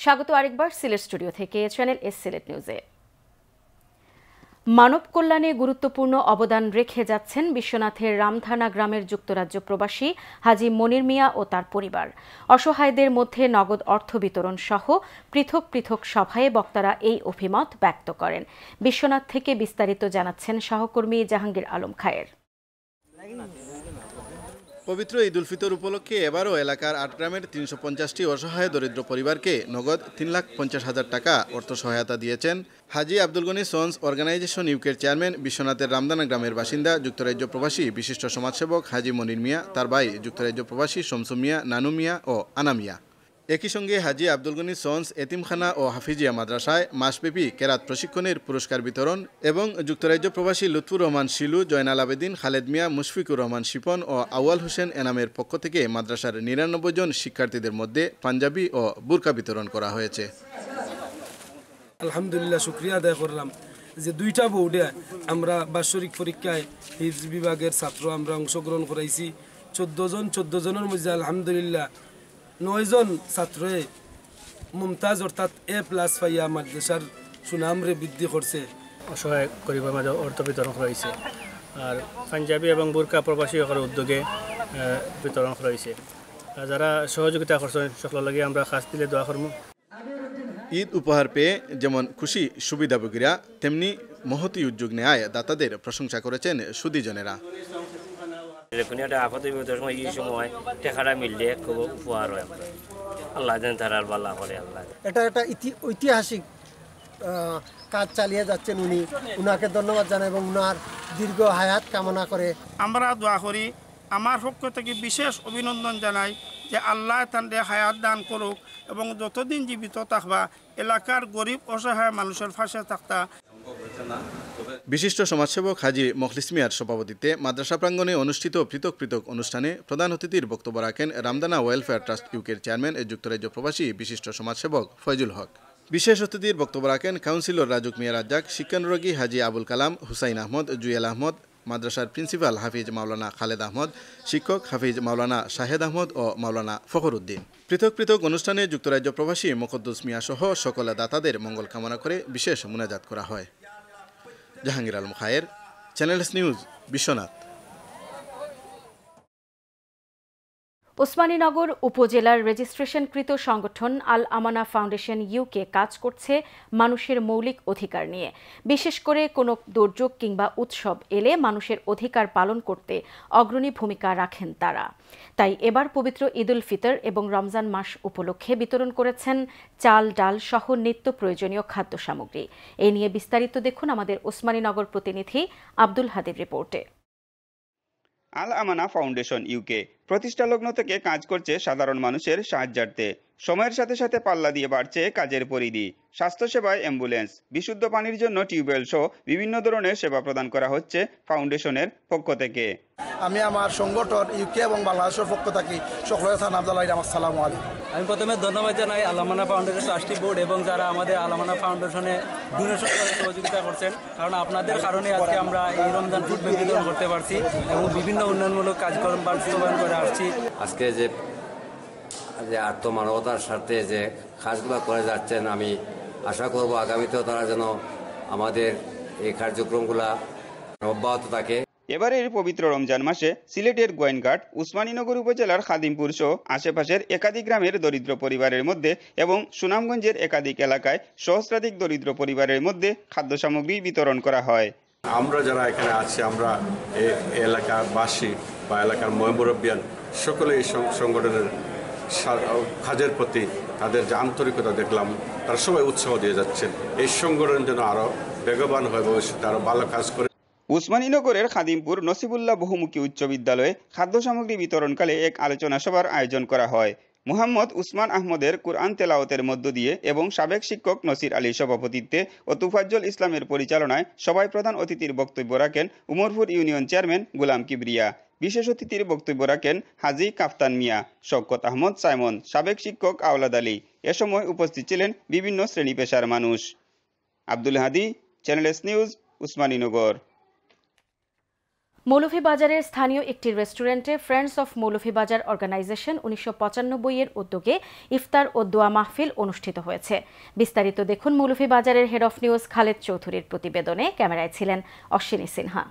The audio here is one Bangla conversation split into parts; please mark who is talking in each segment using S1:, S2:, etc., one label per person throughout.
S1: স্বাগত আরেকবার সিলেট স্টুডিও থেকে চ্যানেল এস সিলেট নিউজে। মানব কল্যাণে গুরুত্বপূর্ণ অবদান রেখে যাচ্ছেন বিশ্বনাথের রামথানা গ্রামের যুক্তরাজ্য প্রবাসী হাজী মনির মিয়া ও তার পরিবার। অসহায়দের মধ্যে নগদ অর্থ বিতরণ সহ পৃথক পৃথক সভায় বক্তারা এই অভিমত ব্যক্ত করেন। বিশ্বনাথ থেকে বিস্তারিত জানাচ্ছেন সহকর্মী জাহাঙ্গীর আলম খায়ের।
S2: পবিত্র ঈদ উল ফিতর উপলক্ষে এবারও এলাকার ৮ গ্রামের ৩৫০টি অসহায় দরিদ্র পরিবারকে নগদ ৩,৫০,০০০ টাকা অর্থ সহায়তা দিয়েছেন হাজী আব্দুল গনি সন্স অর্গানাইজেশন ইউকের চেয়ারম্যান, বিশ্বনাথের রামদানা গ্রামের বাসিন্দা যুক্তরাজ্য প্রবাসী বিশিষ্ট সমাজসেবক হাজী মনির মিয়া, তার ভাই যুক্তরাজ্য প্রবাসী শমসু মিয়া, নানু মিয়া ও আনা মিয়া। একই সঙ্গে হাজী আব্দুল গনি সন্স এতিমখানা ও হাফিজিয়া মাদ্রাসায় মাসব্যাপী কেরাত প্রশিক্ষণের পুরস্কার বিতরণ এবং যুক্তরাজ্য প্রবাসী লুৎফুর রহমান শিলু, জয়নাল আবেদিন, খালেদ মিয়া, মুশফিকুর রহমান শিপন ও আউয়াল হোসেন এনামের পক্ষ থেকে মাদ্রাসার ৯৯ জন শিক্ষার্থীদের মধ্যে পাঞ্জাবি ও বুরকা বিতরণ করা হয়েছে।
S3: আলহামদুলিল্লাহ, শুকরিয়া আদায় করলাম যে দুইটা বোর্ডে আমরা বাৎসরিক পরীক্ষায় হিফজ বিভাগের ছাত্র আমরা অংশগ্রহণ করাইছি। ১৪ জনের মধ্যে আলহামদুলিল্লাহ ৯ জন ছাত্রে মুমতাজ অর্থাৎ A+ পাইয়া মাদ্রাসার সুনামরে বৃদ্ধি করছে।
S4: অসহায় গরিবের মাঝে অর্থ বিতরণ করা আর পাঞ্জাবি এবং বুরকা প্রবাসী উদ্যোগে বিতরণ করা হয়েছে। যারা সহযোগিতা করছেন সকলের লাগে আমরা খাস দিলে দোয়া করব।
S2: ঈদ উপহার পেয়ে যেমন খুশি সুবিধাভোগীরা, তেমনি মহতি উদ্যোগ নেয় দাতাদের প্রশংসা করেছেন সুদীজনেরা।
S5: আপদে বিপদের সময় এই সময় টেকাটা মিললে খুব উপহার হয়। আল্লাহ যেন তার আল্লাহ করে। আল্লাহ
S6: এটা একটা ঐতিহাসিক কাজ চালিয়ে যাচ্ছেন উনি, উনাকে ধন্যবাদ জানাই এবং উনার দীর্ঘ হায়াত কামনা করে
S7: আমরা দোয়া করি। আমার পক্ষ থেকে বিশেষ অভিনন্দন জানাই যে আল্লাহ তাদের হায়াত দান করুক এবং যতদিন জীবিত থাকবা এলাকার গরিব অসহায় মানুষের পাশে থাকতা।
S2: বিশিষ্ট সমাজসেবক হাজী মখলিস মিয়ার সভাপতিত্বে মাদ্রাসা প্রাঙ্গণে অনুষ্ঠিত পৃথক পৃথক অনুষ্ঠানে প্রধান অতিথির বক্তব্য রাখেন রামদানা ওয়েলফেয়ার ট্রাস্ট ইউকের চেয়ারম্যান, যুক্তরাজ্য প্রবাসী বিশিষ্ট সমাজসেবক ফয়জুল হক। বিশেষ অতিথির বক্তব্য রাখেন কাউন্সিলর রাজুক মিয়া রাজ্জাক, শিক্ষানুরাগী হাজী আবুল কালাম, হুসাইন আহমদ, জুয়েল আহমদ, মাদ্রাসার প্রিন্সিপাল হাফিজ মাওলানা খালেদ আহমদ, শিক্ষক হাফিজ মাওলানা শাহেদ আহমদ ও মাওলানা ফখর উদ্দিন। পৃথক পৃথক অনুষ্ঠানে যুক্তরাজ্য প্রবাসী মুকদ্দুস মিয়া সহ সকল দাতাদের মঙ্গল কামনা করে বিশেষ মুনাজাত করা হয়। Jahangir Alam Khayer, channel S news, Biswanath.
S1: Osmaninagar উপজেলার রেজিস্ট্রেশনকৃত সংগঠন আল আমানা ফাউন্ডেশন ইউকে কাজ করছে মানুষের মৌলিক অধিকার নিয়ে। বিশেষ করে কোনো দুর্যোগ কিংবা উৎসব এলে মানুষের অধিকার পালন করতে অগ্রণী ভূমিকা রাখেন তারা। তাই এবার পবিত্র ঈদ উল ফিতর এবং রমজান মাস উপলক্ষে বিতরণ করেছেন চাল, ডাল সহ নিত্য প্রয়োজনীয় খাদ্য সামগ্রী। এ নিয়ে বিস্তারিত দেখুন আমাদের ওসমানীনগর প্রতিনিধি আব্দুল হাদির রিপোর্টে।
S8: আল আমানা ফাউন্ডেশন ইউকে প্রতিষ্ঠা লগ্ন থেকে কাজ করছে সাধারণ মানুষের সাহায্যার্থে। সময়ের সাথে সাথে পাল্লা দিয়ে বাড়ছে কাজের পরিধি। স্বাস্থ্যসেবায় অ্যাম্বুলেন্স, বিশুদ্ধ পানির জন্য টিউবওয়েল সহ বিভিন্ন ধরনের সেবা প্রদান করা হচ্ছে ফাউন্ডেশনের পক্ষ থেকে।
S9: আমি আমার সংগঠন ইউকে এবং বাংলাদেশের পক্ষ থেকে সকলের আসসালামু আলাইকুম।
S10: আমি প্রথমে ধন্যবাদ জানাই আল আমানা ফাউন্ডেশন ট্রাস্টি বোর্ড এবং যারা আমাদের আল আমানা ফাউন্ডেশনে ডোনেশন সহযোগিতা করছেন, কারণ আপনাদের কারণে আজকে আমরা এই রমজান ফুড বিতরণ করতে পারছি এবং বিভিন্ন উন্নয়নমূলক কাজকর্ম বাস্তবায়ন করে আসছি।
S11: আজকে যে আত্মমানবতার স্বার্থে যে কাজগুলো করে যাচ্ছেন, আমি আশা করব আগামীতেও তারা যেন আমাদের এই কার্যক্রমগুলা অব্যাহত থাকে।
S8: এবারের পবিত্র রমজান মাসে সিলেটের গোয়েনঘাট, উসমানীনগর উপজেলার খাদিমপুর সহ আশেপাশের একাধিক গ্রামের দরিদ্র পরিবারের মধ্যে এবং সুনামগঞ্জের একাধিক এলাকায় সহস্রাধিক দরিদ্র পরিবারের মধ্যে খাদ্য সামগ্রী বিতরণ করা হয়।
S12: আমরা যারা এখানে আছি, আমরা এই এলাকাবাসী বা এলাকার মুরব্বিয়ান সকলে এই সংগঠনের কাজের প্রতি তাদের যে আন্তরিকতা দেখলাম, তারা সবাই উৎসাহ দিয়ে যাচ্ছেন। এই সংগঠন যেন আরো বেগবান হয়, ভবিষ্যতে আরো ভালো কাজ করে।
S8: উসমানীনগরের খাদিমপুর নসিবুল্লাহ বহুমুখী উচ্চ বিদ্যালয়ে খাদ্য সামগ্রী বিতরণকালে এক আলোচনা সভার আয়োজন করা হয়। মুহাম্মদ উসমান আহমদের কুরআন তেলাওয়াতের মধ্য দিয়ে এবং সাবেক শিক্ষক নসির আলীর সভাপতিত্বে ও তুফাজ্জল ইসলামের পরিচালনায় সভায় প্রধান অতিথির বক্তব্য রাখেন উমরপুর ইউনিয়ন চেয়ারম্যান গোলাম কিবরিয়া। বিশেষ অতিথির বক্তব্য রাখেন হাজী কাফতান মিয়া, শওকত আহমদ সাইমন, সাবেক শিক্ষক আওলাদ আলী। এ সময় উপস্থিত ছিলেন বিভিন্ন শ্রেণী পেশার মানুষ। আব্দুল হাদি, চ্যানেল এস নিউজ, উসমানীনগর।
S1: মৌলভীবাজারের স্থানীয় একটি রেস্টুরেন্টে ফ্রেন্ডস অফ মৌলভীবাজার অর্গানাইজেশন 1995 এর উদ্যোগে ইফতার ও দোয়া মাহফিল অনুষ্ঠিত হয়েছে। বিস্তারিত দেখুন মৌলভীবাজারের হেড অফ নিউজ খালেদ চৌধুরীর প্রতিবেদনে। ক্যামেরায় ছিলেন অশ্বিনী সিনহা।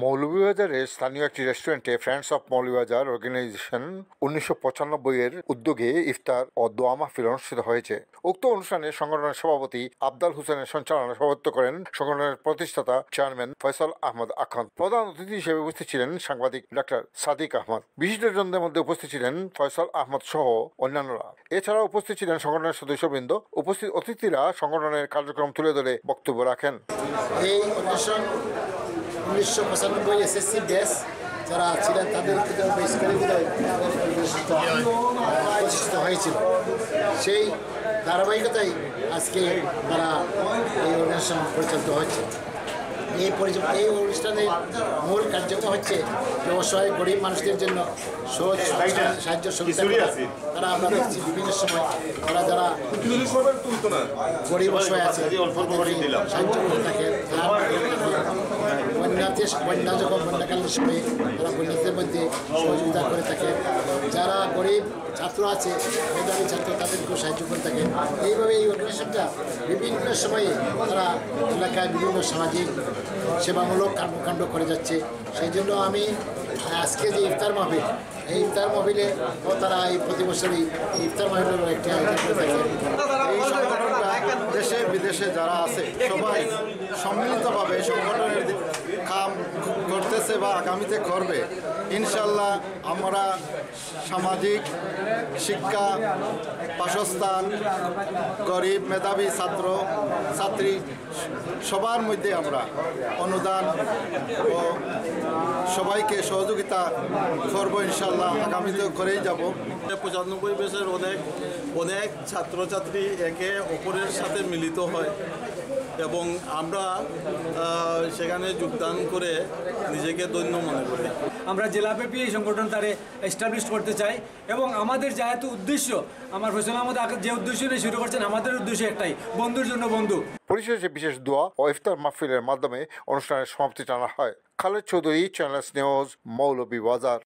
S13: মৌলভীবাজারের স্থানীয় একটি রেস্টুরেন্টে ফ্রেন্ডস অফ মৌলভীবাজার অর্গানাইজেশন 1995 এর উদ্যোগে ইফতার ও দোয়া মাহফিল অনুষ্ঠিত হয়েছে। উক্ত অনুষ্ঠানে সংগঠনের সভাপতি আফদাল হোসেনের সঞ্চালনায় সভাপতিত্ব করেন সংগঠনের প্রতিষ্ঠাতা চেয়ারম্যান ফয়সাল আহমদ আখান। প্রধান অতিথি হিসেবে উপস্থিত ছিলেন সাংবাদিক ডক্টর সাদিক আহমদ। বিশিষ্টজনদের মধ্যে উপস্থিত ছিলেন ফয়সাল আহমদ সহ অন্যান্যরা। এছাড়া উপস্থিত ছিলেন সংগঠনের সদস্যবৃন্দ। উপস্থিত অতিথিরা সংগঠনের কার্যক্রম তুলে ধরে বক্তব্য রাখেন।
S14: এই অনুষ্ঠান 1995 এসএসসি ব্যাচ যারা ছিলেন তাদের প্রতিষ্ঠিত হয়েছিল। সেই ধারাবাহিকতায় আজকে তারা এই অনুষ্ঠান পরিচালিত হচ্ছে। এই অনুষ্ঠানের মূল কার্যক্রম হচ্ছে অসহায় গরিব মানুষদের জন্য সহজ সাহায্য সুবিধা। তারা আমরা দেখছি বিভিন্ন সময় তারা যারা গরিব অসহায় আছে সাহায্য করে থাকে। বন্যা যখন বন্যাকালীন সময়ে তারা বন্যাদের মধ্যে সহযোগিতা করে থাকে। যারা গরিব ছাত্র আছে, মেধাবী ছাত্র, তাদেরকেও সাহায্য করে থাকে। এইভাবে এই অর্গানাইজেশনটা বিভিন্ন সময়ে তারা এলাকায় বিভিন্ন সামাজিক সেবামূলক কর্মকাণ্ড করে যাচ্ছে। সেই জন্য আমি আজকে যে ইফতার মাহফিল, এই ইফতার মাহফিলে তারা এই প্রতি বছরই ইফতার মাহফিলের একটি আয়োজন করে থাকে।
S15: এই সংগঠনটা দেশে বিদেশে যারা আছে সবাই সম্মিলিতভাবে সংগঠনের কাম করতেছে বা আগামীতে করবে। ইনশাল্লাহ আমরা সামাজিক, শিক্ষা, বাসস্থান, গরিব, মেধাবী ছাত্র ছাত্রী সবার মধ্যে আমরা অনুদান ও সবাইকে সহযোগিতা করবো। ইনশাল্লাহ আগামীতেও করেই যাব।
S16: 95 বছর অনেক ছাত্রছাত্রী একে অপরের সাথে মিলিত হয় এবং আমরা সেখানে যোগদান করে নিজেকে ধন্য মনে করি।
S17: আমরা জেলাব্যাপী এই সংগঠন তারে এস্টাবলিশ করতে চাই এবং আমাদের যেহেতু উদ্দেশ্য, আমার ফয়সাল আহমদ যে উদ্দেশ্য নিয়ে শুরু করছেন, আমাদের উদ্দেশ্য একটাই, বন্ধুর জন্য বন্ধু।
S13: পরিশেষে বিশেষ দোয়া ও ইফতার মাহফিলের মাধ্যমে অনুষ্ঠানের সমাপ্তি টানা হয়। Khaled Chowdhury, channel news, Moulvibazar.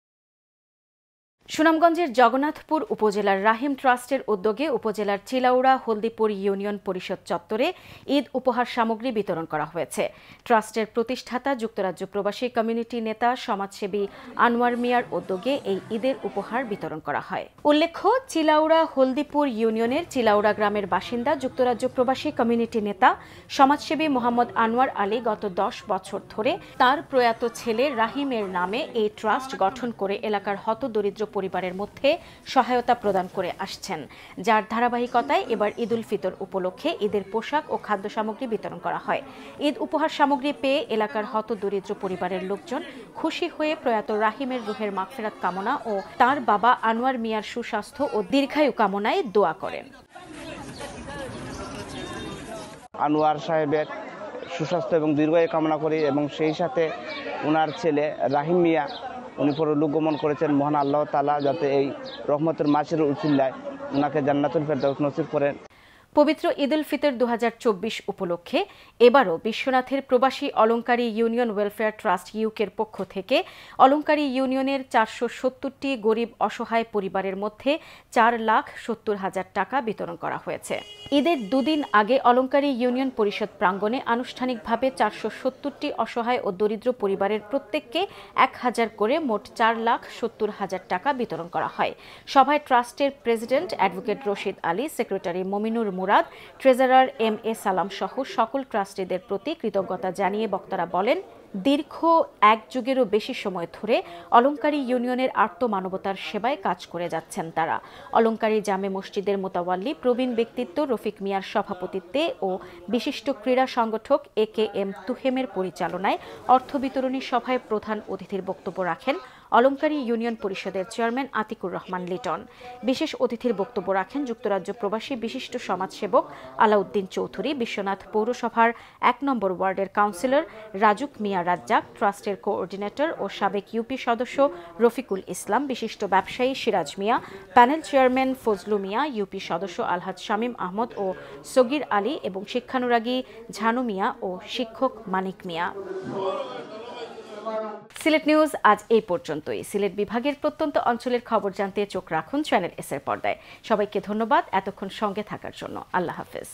S1: সুনামগঞ্জের জগন্নাথপুর উপজেলার রাহিম ট্রাস্টের উদ্যোগে উপজেলার চিলাউড়া হলদিপুর ইউনিয়ন পরিষদ চত্বরে ঈদ উপহার সামগ্রী বিতরণ করা হয়েছে। ট্রাস্টের প্রতিষ্ঠাতা যুক্তরাজ্য প্রবাসী কমিউনিটি নেতা সমাজসেবী আনোয়ার মিয়ার উদ্যোগে এই ঈদের উপহার বিতরণ করা হয়। উল্লেখ্য, চিলাউড়া হলদিপুর ইউনিয়নের চিলাউড়া গ্রামের বাসিন্দা যুক্তরাজ্য প্রবাসী কমিউনিটি নেতা সমাজসেবী মোহাম্মদ আনোয়ার আলী গত 10 বছর ধরে তার প্রয়াত ছেলে রাহিমের নামে এই ট্রাস্ট গঠন করে এলাকার হতদরিদ্র পরিবারের মধ্যে সহায়তা প্রদান করে আসছেন, যার ধারাবাহিকতায় এবার ঈদ উল ফিতর উপলক্ষে ঈদের পোশাক ও খাদ্য সামগ্রী বিতরণ করা হয়। ঈদ উপহার সামগ্রী পেয়ে এলাকার হতদরিদ্র পরিবারের লোকজন খুশি হয়ে প্রয়াত রাহিমের রুহের মাগফিরাত কামনা ও তার বাবা আনোয়ার মিয়ার সুস্বাস্থ্য ও দীর্ঘায়ু কামনায় দোয়া করেন।
S18: আনোয়ার সাহেবের সুস্বাস্থ্য এবং দীর্ঘায়ু কামনা করি এবং সেই সাথে ওনার ছেলে রাহিম মিয়া উনি পরলোক গমন করেছেন। মহান আল্লাহ তাআলা যাতে এই রহমতের মাসের উসিলায় ওনাকে জান্নাতুল ফেরদাউস নসিব করেন।
S1: পবিত্র ঈদ উল ফিতর 2024 উপলক্ষে এবারও বিশ্বনাথের প্রবাসী অলংকারী ইউনিয়ন ওয়েলফেয়ার ট্রাস্ট ইউকের পক্ষ থেকে অলংকারী ইউনিয়নের 470টি গরিব অসহায় পরিবারের মধ্যে 4,70,000 টাকা বিতরণ করা হয়েছে। ঈদের দুদিন আগে অলংকারী ইউনিয়ন পরিষদ প্রাঙ্গণে আনুষ্ঠানিকভাবে 470টি অসহায় ও দরিদ্র পরিবারের প্রত্যেককে 1000 করে মোট 4,70,000 টাকা বিতরণ করা হয়। সভায় ট্রাস্টের president advocate Rashid Ali, secretary Mominur Murad, treasurer এম.এ. সালাম সহ সকল ট্রাস্টিদের প্রতি কৃতজ্ঞতা জানিয়ে বক্তারা বলেন, দীর্ঘ এক যুগেরও বেশি সময় ধরে অলংকারী ইউনিয়নের আর্তমানবতার সেবায় কাজ করে যাচ্ছেন তারা। অলংকারী জামে মসজিদের মোতাওয়াল্লি প্রবীণ ব্যক্তিত্ব রফিক মিয়ার সভাপতিত্বে ও বিশিষ্ট ক্রীড়া সংগঠক এ.কে.এম. তুহেমের পরিচালনায় অর্থ বিতরণী সভায় প্রধান অতিথির বক্তব্য রাখেন অলংকারী ইউনিয়ন পরিষদের চেয়ারম্যান আতিকুর রহমান লিটন। বিশেষ অতিথির বক্তব্য রাখেন যুক্তরাজ্য প্রবাসী বিশিষ্ট সমাজসেবক আলাউদ্দিন চৌধুরী, বিশ্বনাথ পৌরসভার 1 নম্বর ওয়ার্ডের কাউন্সিলর রাজুক মিয়া রাজ্জাক, ট্রাস্টের কোঅর্ডিনেটর ও সাবেক ইউপি সদস্য রফিকুল ইসলাম, বিশিষ্ট ব্যবসায়ী সিরাজ মিয়া, প্যানেল চেয়ারম্যান ফজলু মিয়া, ইউপি সদস্য আলহাজ শামীম আহমদ ও সগির আলী এবং শিক্ষানুরাগী ঝানু মিয়া ও শিক্ষক মানিক মিয়া। সিলেট নিউজ আজ এই পর্যন্তই। সিলেট বিভাগের প্রত্যন্ত অঞ্চলের খবর জানতে চোখ রাখুন চ্যানেল এস এর পর্দায়। সবাইকে ধন্যবাদ এতক্ষণ সঙ্গে থাকার জন্য। আল্লাহ হাফেজ।